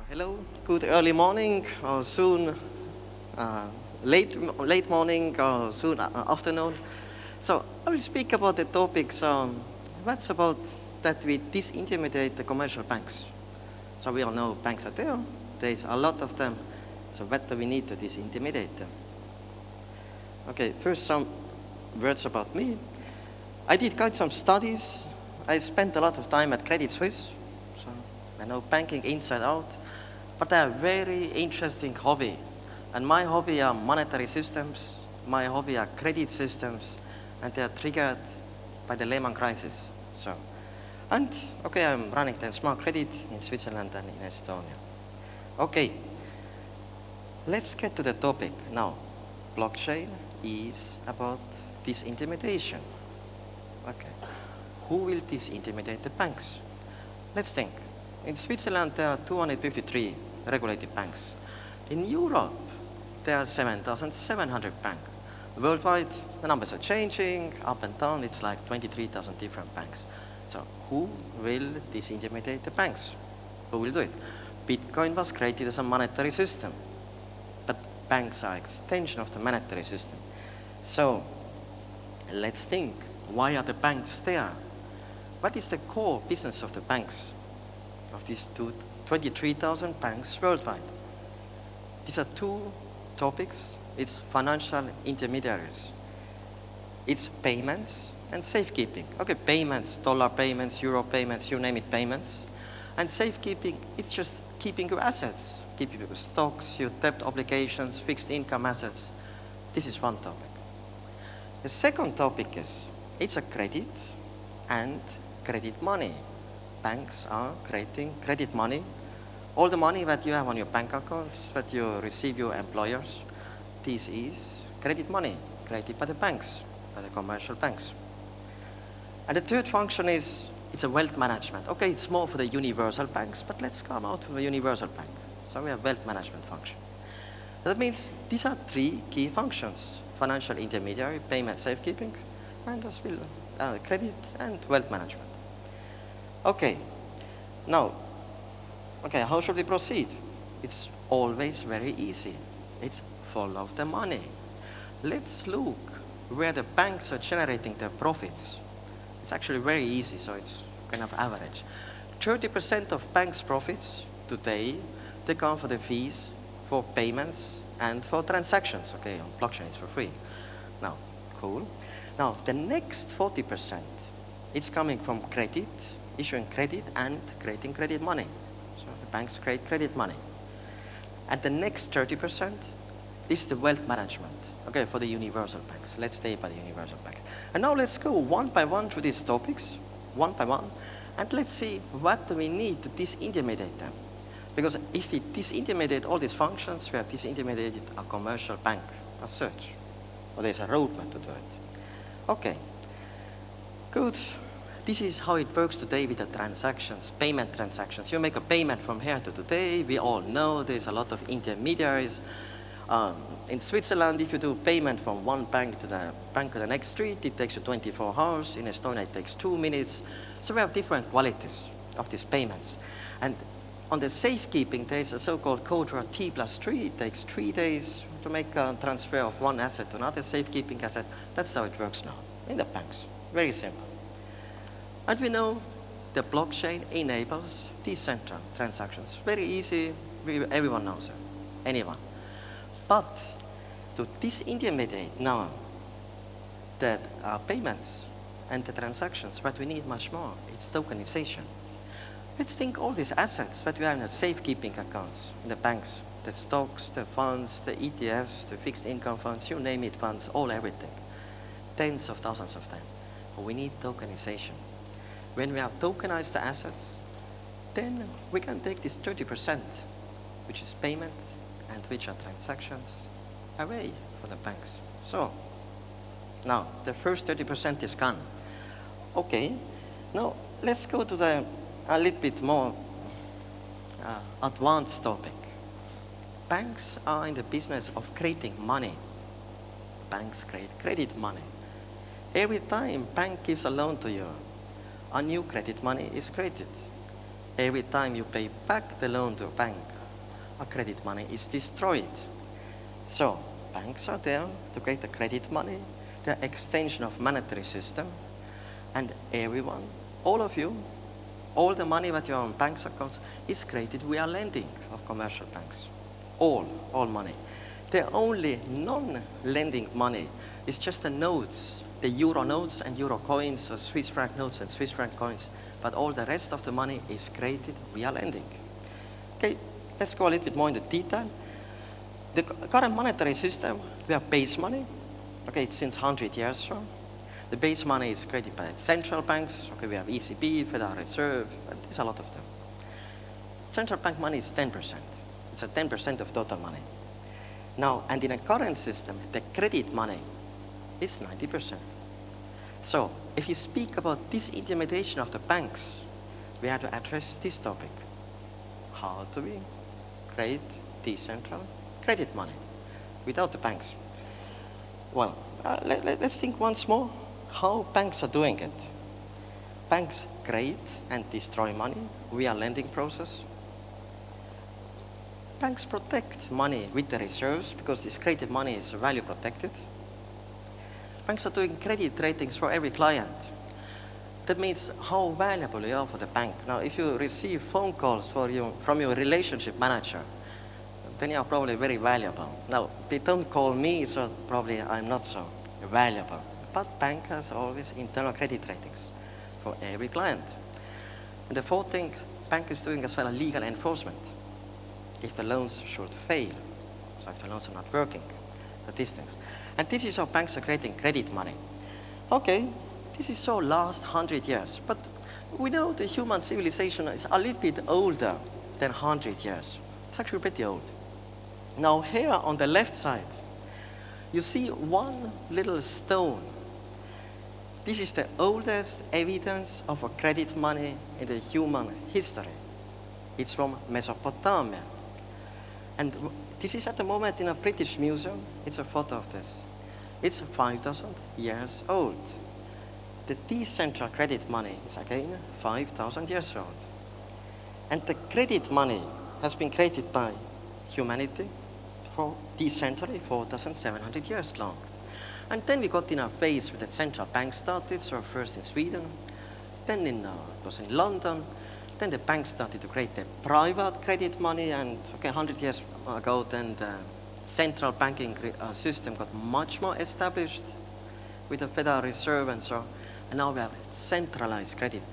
Hello, good early morning or soon uh, late morning or soon afternoon. So I will speak about the topics. What's about that we disintermediate the commercial banks. So we all know banks are there. There's a lot of them. So what do we need to disintermediate them? Okay, first some words about me. I did quite some studies. I spent a lot of time at Credit Suisse. So I know banking inside out. But they are very interesting hobby. And my hobby are monetary systems, my hobby are credit systems, and they are triggered by the Lehman crisis. And okay, I'm running then smart credit in Switzerland and in Estonia. Okay, let's get to the topic. Now, blockchain is about disintermediation. Okay, who will disintermediate the banks? Let's think. In Switzerland, there are 253 regulated banks. In Europe, there are 7,700 banks. Worldwide, the numbers are changing, up and down. It's like 23,000 different banks. So who will disintermediate the banks? Who will do it? Bitcoin was created as a monetary system, but banks are extension of the monetary system. So let's think, why are the banks there? What is the core business of the banks? Of these 23,000 banks worldwide. These are two topics. It's financial intermediaries. It's payments and safekeeping. Okay, payments, dollar payments, euro payments, you name it, payments. And safekeeping, it's just keeping your assets, keeping your stocks, your debt obligations, fixed income assets. This is one topic. The second topic is, it's a credit and credit money. Banks are creating credit money. All the money that you have on your bank accounts, that you receive your employers, this is credit money created by the banks, by the commercial banks. And the third function is, it's a wealth management. Okay, it's more for the universal banks, but let's come out from the universal bank. So we have wealth management function. That means these are three key functions: financial intermediary, payment, safekeeping, and as well credit and wealth management. Okay, now, how should we proceed? It's always very easy. It's follow the money. Let's look where the banks are generating their profits. It's actually very easy, so it's kind of average. 30% of banks' profits today, they come for the fees for payments and for transactions. Okay, on blockchain it's for free. Now, cool. Now, the next 40%, it's coming from credit, issuing credit and creating credit money. So the banks create credit money. And the next 30% is the wealth management, okay, for the universal banks. Let's stay by the universal bank. And now let's go one by one through these topics, one by one, and let's see what do we need to disintermediate them. Because if we disintermediate all these functions, we have disintermediated a commercial bank as such. Or there's a roadmap to do it. Okay, good. This is how it works today with the transactions, payment transactions. You make a payment from here to today. We all know there's a lot of intermediaries. In Switzerland, if you do payment from one bank to the next street, it takes you 24 hours. In Estonia, it takes 2 minutes. So we have different qualities of these payments. And on the safekeeping, there's a so-called code for T+3. It takes 3 days to make a transfer of one asset to another safekeeping asset. That's how it works now in the banks. Very simple. And we know the blockchain enables decentral transactions. Very easy, everyone knows it, anyone. But to disintermediate now that payments and the transactions, what we need much more, it's tokenization. Let's think all these assets that we have in the safekeeping accounts, in the banks, the stocks, the funds, the ETFs, the fixed income funds, you name it, funds, all everything. Tens of thousands of them. But we need tokenization. When we have tokenized the assets, then we can take this 30%, which is payment and which are transactions, away from the banks. So, now the first 30% is gone. Okay, now let's go to a little bit more advanced topic. Banks are in the business of creating money. Banks create credit money. Every time bank gives a loan to you, a new credit money is created. Every time you pay back the loan to a bank, credit money is destroyed. So banks are there to create the credit money, the extension of monetary system, and everyone, all of you, all the money that you have on banks accounts is created via lending of commercial banks. All money. The only non-lending money is just the notes, the euro notes and euro coins, or Swiss franc notes and Swiss franc coins, but all the rest of the money is created via lending. Okay, let's go a little bit more into detail. The current monetary system, we have base money. Okay, it's since 100 years so. The base money is created by central banks. Okay, we have ECB, Federal Reserve, there's a lot of them. Central bank money is 10%. It's a 10% of total money. Now, and in a current system, the credit money is 90%. So, if you speak about disintermediation of the banks, we have to address this topic. How do we create decentral credit money without the banks? Well, let's think once more how banks are doing it. Banks create and destroy money via lending process. Banks protect money with the reserves because this created money is value protected. Banks are doing credit ratings for every client. That means how valuable you are for the bank. Now, if you receive phone calls from your relationship manager, then you are probably very valuable. Now, they don't call me, so probably I'm not so valuable. But bank has always internal credit ratings for every client. And the fourth thing, bank is doing as well legal enforcement. If the loans should fail, so if the loans are not working, these things. And this is how banks are creating credit money. Okay, this is so last 100 years, but we know the human civilization is a little bit older than 100 years. It's actually pretty old. Now here on the left side, you see one little stone. This is the oldest evidence of a credit money in the human history. It's from Mesopotamia. And this is at the moment in a British museum. It's a photo of this. It's 5,000 years old. The decentral credit money is again 5,000 years old. And the credit money has been created by humanity for decentrally 4,700 years long. And then we got in a phase where the central bank started, so first in Sweden, then it was in London, then the banks started to create the private credit money, and 100 years ago, then the central banking system got much more established with the Federal Reserve and so on. And now we have centralized credit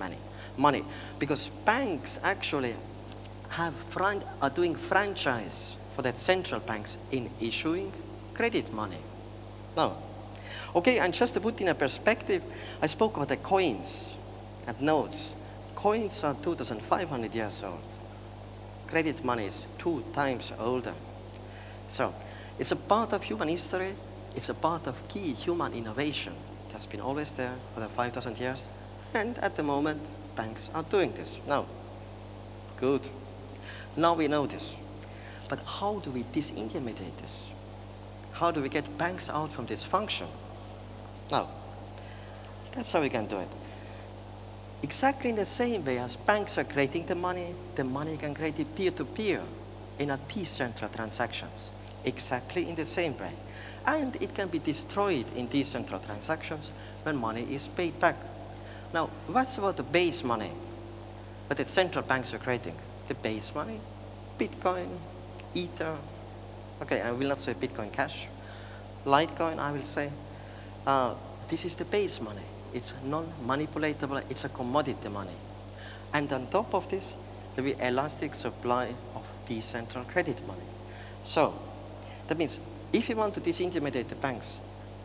money, because banks actually are doing franchise for the central banks in issuing credit money. Now, okay, and just to put in a perspective, I spoke about the coins and notes. Coins are 2,500 years old. Credit money is 2 times older. So, it's a part of human history. It's a part of key human innovation. It has been always there for the 5,000 years. And at the moment, banks are doing this. Now, good. Now we know this. But how do we disintermediate this? How do we get banks out from this function? Now, that's how we can do it. Exactly in the same way as banks are creating the money can create it peer-to-peer in a decentral transactions. Exactly in the same way. And it can be destroyed in decentral transactions when money is paid back. Now, what's about the base money that the central banks are creating? The base money, Bitcoin, Ether. Okay, I will not say Bitcoin Cash. Litecoin, I will say. This is the base money. It's non-manipulatable, it's a commodity money. And on top of this, there will be elastic supply of decentral credit money. So, that means if you want to disintermediate the banks,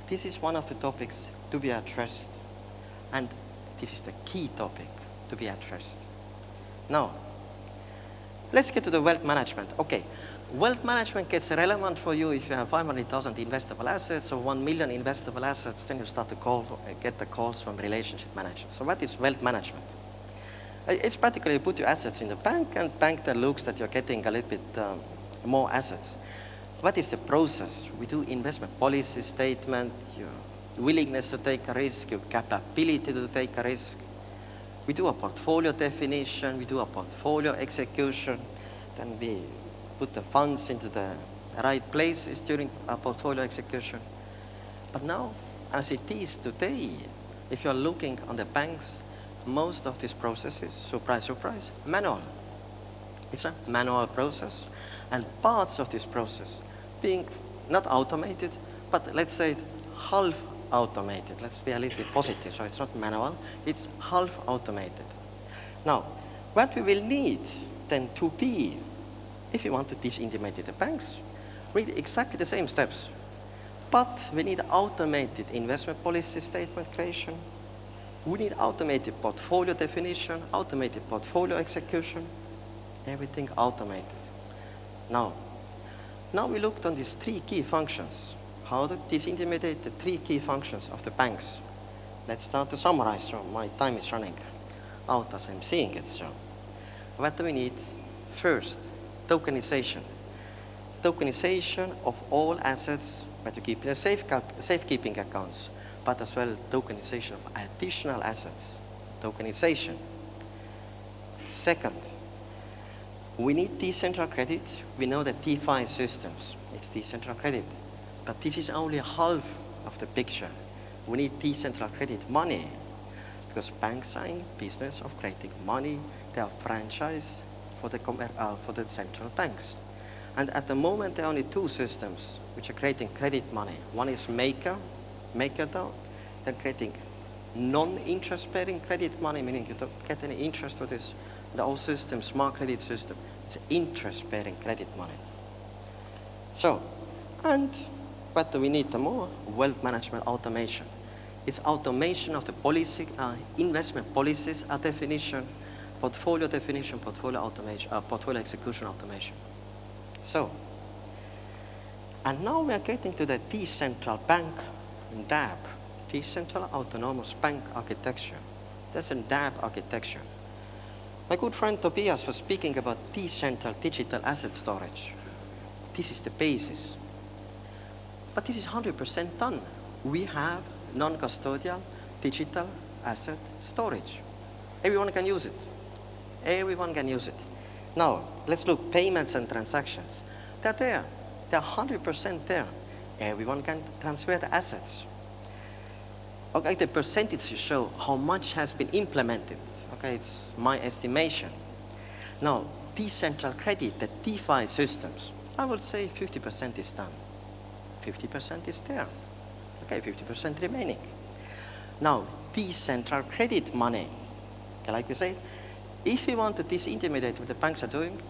this is one of the topics to be addressed. And this is the key topic to be addressed. Now, let's get to the wealth management. Okay, wealth management gets relevant for you if you have 500,000 investable assets or 1 million investable assets, then you start to get the calls from relationship managers. So what is wealth management? It's practically you put your assets in the bank and bank that looks that you're getting a little bit more assets. What is the process? We do investment policy statement, your willingness to take a risk, your capability to take a risk. We do a portfolio definition, we do a portfolio execution, then we put the funds into the right places during a portfolio execution. But now, as it is today, if you're looking on the banks, most of these processes, surprise, surprise, manual. It's a manual process, and parts of this process being not automated, but let's say half automated. Let's be a little bit positive, so it's not manual, it's half automated. Now, what we will need then to be, if you want to disintermediate the banks, we need exactly the same steps. But we need automated investment policy statement creation. We need automated portfolio definition, automated portfolio execution, everything automated. Now we looked on these three key functions. How to disintermediate the three key functions of the banks. Let's start to summarize, so my time is running out as I'm seeing it. So what do we need? First, tokenization. Tokenization of all assets that you keep in safekeeping accounts, but as well tokenization of additional assets. Tokenization. Second, we need decentral credit. We know that DeFi systems, it's decentral credit. But this is only half of the picture. We need decentral credit money, because banks are in business of creating money. They are franchise for the central banks. And at the moment, there are only two systems which are creating credit money. One is MakerDAO. They're creating non-interest-bearing credit money, meaning you don't get any interest for this. The old system, smart credit system, it's interest-bearing credit money. So, and what do we need the more? Wealth management automation. It's automation of the policy, investment policies, definition, portfolio definition, portfolio automation, portfolio execution automation. So, and now we are getting to the decentral bank, DAB, decentral autonomous bank architecture. That's a DAB architecture. My good friend Tobias was speaking about decentral digital asset storage. This is the basis. But this is 100% done. We have non-custodial digital asset storage. Everyone can use it. Everyone can use it. Now, let's look payments and transactions. They're there. They're 100% there. Everyone can transfer the assets. Okay, the percentages show how much has been implemented. Okay, it's my estimation. Now, decentral credit, the DeFi systems, I would say 50% is done. 50% is there. Okay, 50% remaining. Now, decentral credit money. Okay, like we said, if we want to disintermediate what the banks are doing,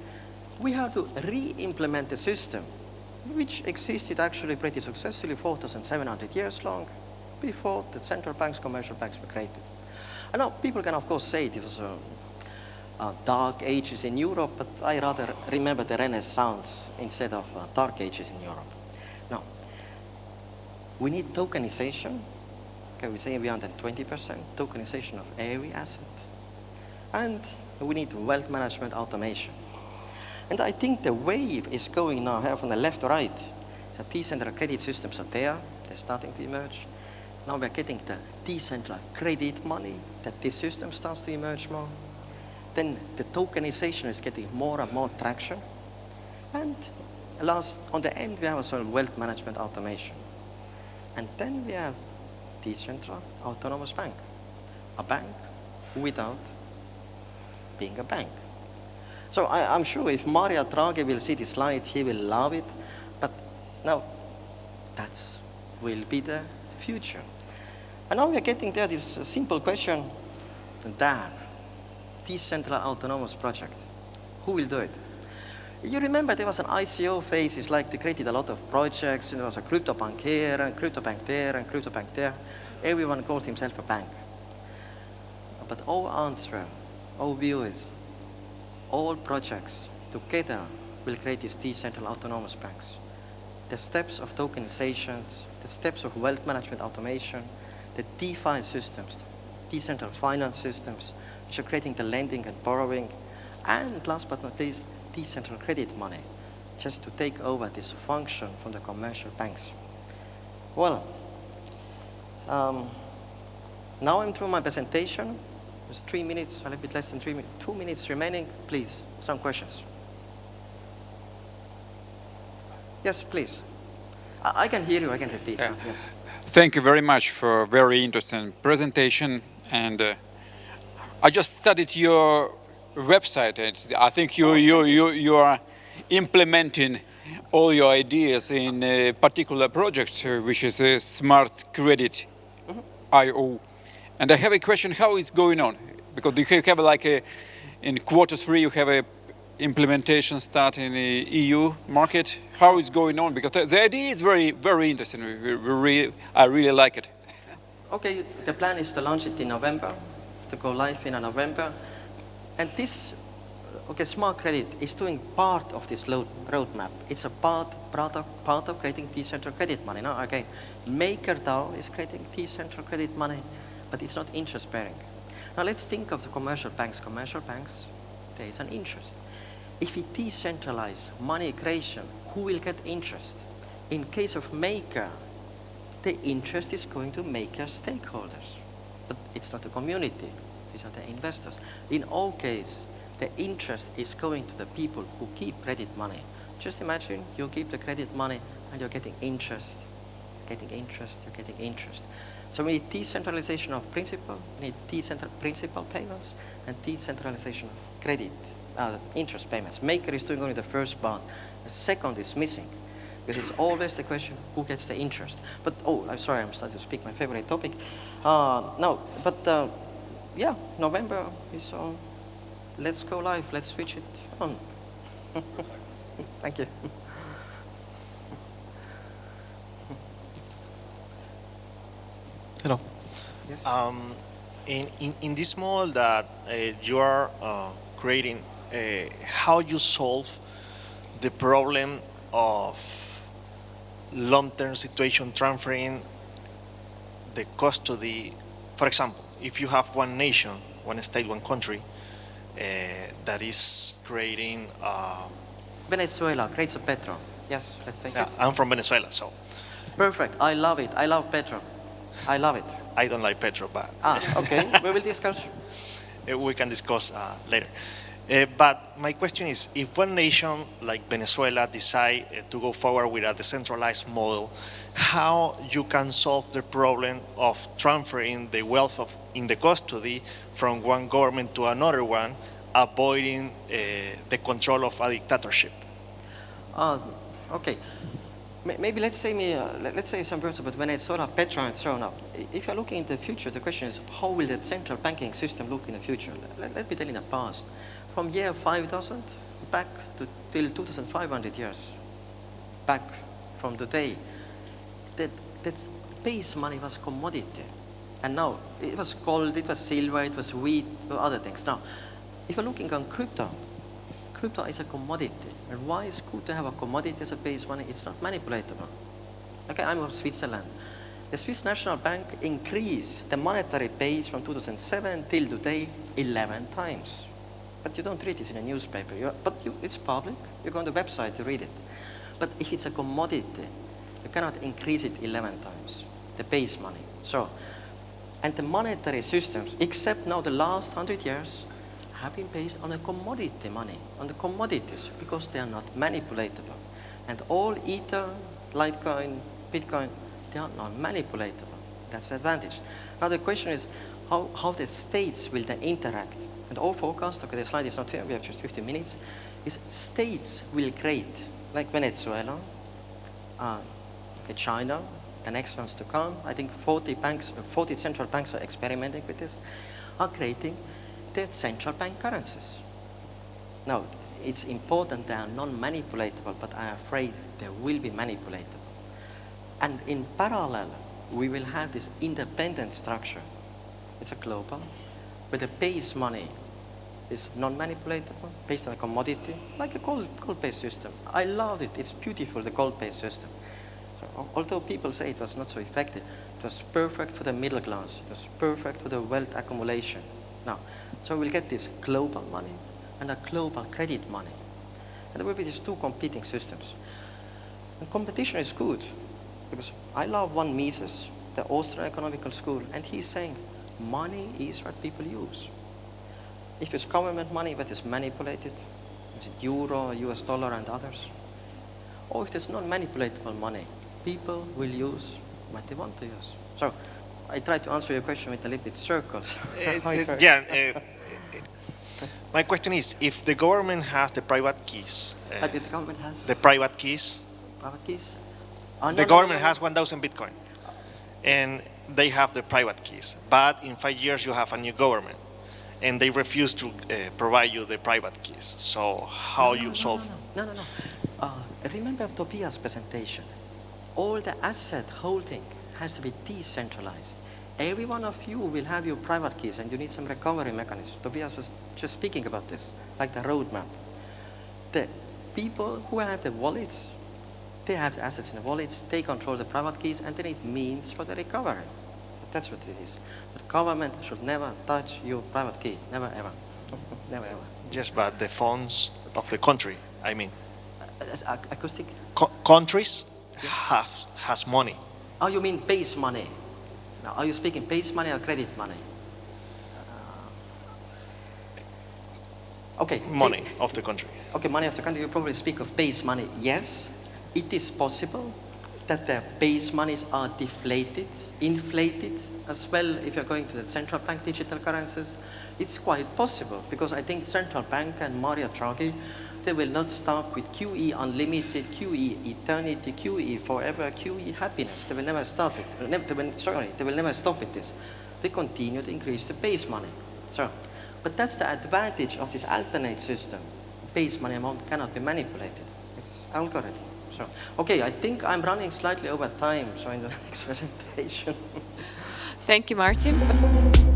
we have to re-implement the system, which existed actually pretty successfully 4,700 years long before the central banks, commercial banks were created. I know people can, of course, say it was dark ages in Europe, but I rather remember the Renaissance instead of dark ages in Europe. Now, we need tokenization. Okay, we say beyond than 20% tokenization of every asset. And we need wealth management automation. And I think the wave is going now here from the left to right. The decentral credit systems are there. They're starting to emerge. Now we're getting the decentral credit money, that this system starts to emerge more. Then the tokenization is getting more and more traction. And last, on the end, we have also wealth management automation. And then we have decentral autonomous bank. A bank without being a bank. So I'm sure if Mario Draghi will see this slide, he will love it. But now, that will be the future. And now we are getting there this simple question, DAB, Decentral Autonomous Project. Who will do it? You remember there was an ICO phase, it's like they created a lot of projects, there was a crypto bank here, and crypto bank there, and crypto bank there. Everyone called himself a bank. But our answer, our view is, all projects together will create these decentral autonomous banks. The steps of tokenizations, the steps of wealth management automation, the DeFi systems, decentral finance systems, which are creating the lending and borrowing, and last but not least, decentral credit money, just to take over this function from the commercial banks. Well, now I'm through my presentation. There's 3 minutes, a little bit less than 3 minutes, 2 minutes remaining. Please, some questions. Yes, please. I can hear you, I can repeat. Yeah. Yes. Thank you very much for a very interesting presentation. And I just studied your website, and I think you are implementing all your ideas in a particular project, which is a Smart Credit IO. And I have a question: how is going on? Because you have like in quarter 3 you have a implementation start in the EU market. How is going on? Because the idea is very interesting. I really like it. Okay, the plan is to launch it in November, to go live in November. And this, okay, Smart Credit is doing part of this roadmap. It's a part of creating decentral credit money. Now, again, MakerDAO is creating decentral credit money, but it's not interest bearing. Now, let's think of the commercial banks. Commercial banks, there is an interest. If we decentralize money creation, who will get interest? In case of Maker, the interest is going to Maker stakeholders. But it's not the community, these are the investors. In all cases, the interest is going to the people who keep credit money. Just imagine you keep the credit money and you're getting interest, you're getting interest. So we need decentralization of principal, we need decentralized principal payments, and decentralization of credit, interest payments. Maker is doing only the first part. The second is missing, because it's always the question, who gets the interest? But, I'm sorry, I'm starting to speak my favorite topic. Yeah, November is on. Let's go live, let's switch it on. Thank you. Hello. Yes. In this model that you are creating, how you solve the problem of long-term situation transferring the custody. For example, if you have one nation, one state, one country that is creating. Venezuela creates a petro. Yes, let's take it. I'm from Venezuela, so. Perfect. I love it. I love petro. I love it. I don't like petro, but. Okay. We will discuss. We can discuss later. But my question is, if one nation like Venezuela decide to go forward with a decentralized model, how you can solve the problem of transferring the wealth in the custody from one government to another one, avoiding the control of a dictatorship? Okay. Maybe let's say some words about Venezuela, Petro, and so on. If you're looking into the future, the question is, how will the central banking system look in the future? Let me tell you in the past. From year 5000 back to till 2500 years back from today, that base money was commodity. And now it was gold, it was silver, it was wheat, other things. Now, if you're looking on crypto is a commodity. And why is good to have a commodity as a base money? It's not manipulatable. Okay, I'm from Switzerland. The Swiss National Bank increased the monetary base from 2007 till today 11 times. But you don't read this in a newspaper. It's public. You go on the website to read it. But if it's a commodity, you cannot increase it 11 times, the base money. So, and the monetary systems, except now the last 100 years, have been based on a commodity money, on the commodities, because they are not manipulatable. And all Ether, Litecoin, Bitcoin, they are not manipulatable. That's the advantage. Now the question is, how the states will then interact? And all forecast, okay, the slide is not here, we have just 15 minutes, is states will create, like Venezuela, China, the next ones to come, I think 40 central banks are experimenting with this, are creating their central bank currencies. Now, it's important they are non-manipulatable, but I'm afraid they will be manipulatable. And in parallel, we will have this independent structure. It's a global, but the base money is non-manipulatable, based on a commodity, like a gold-based system. I love it. It's beautiful, the gold-based system. So, although people say it was not so effective, it was perfect for the middle class. It was perfect for the wealth accumulation. Now, so we'll get this global money and a global credit money. And there will be these two competing systems. And competition is good, because I love one Mises, the Austrian economical school, and he's saying, money is what people use. If it's government money that is manipulated, is it euro, US dollar, and others, or if there's non-manipulatable money, people will use what they want to use. So I try to answer your question with a little bit circles. My question is, if the government has the private keys, The government has the private keys, private keys. the government has 1,000 Bitcoin, and they have the private keys. But in 5 years, you have a new government, and they refuse to provide you the private keys. So how you solve? No. Remember Tobias' presentation. All the asset holding has to be decentralized. Every one of you will have your private keys, and you need some recovery mechanism. Tobias was just speaking about this, like the roadmap. The people who have the wallets, they have the assets in the wallets, they control the private keys, and then it means for the recovery. That's what it is. But government should never touch your private key. Never, ever. Never, ever. Yes, but the funds of the country, I mean. Acoustic? Countries has money. Oh, you mean base money? Now, are you speaking base money or credit money? Okay. Money of the country. Okay, money of the country, you probably speak of base money. Yes, it is possible that the base monies are deflated, inflated as well if you're going to the central bank digital currencies. It's quite possible because I think central bank and Mario Draghi, they will not stop with QE unlimited, QE eternity, QE forever, QE happiness. They will never stop it. They will never stop with this. They continue to increase the base money. So, but that's the advantage of this alternate system. Base money amount cannot be manipulated. It's algorithm. So, okay, I think I'm running slightly over time. So in the next presentation. Thank you, Martin.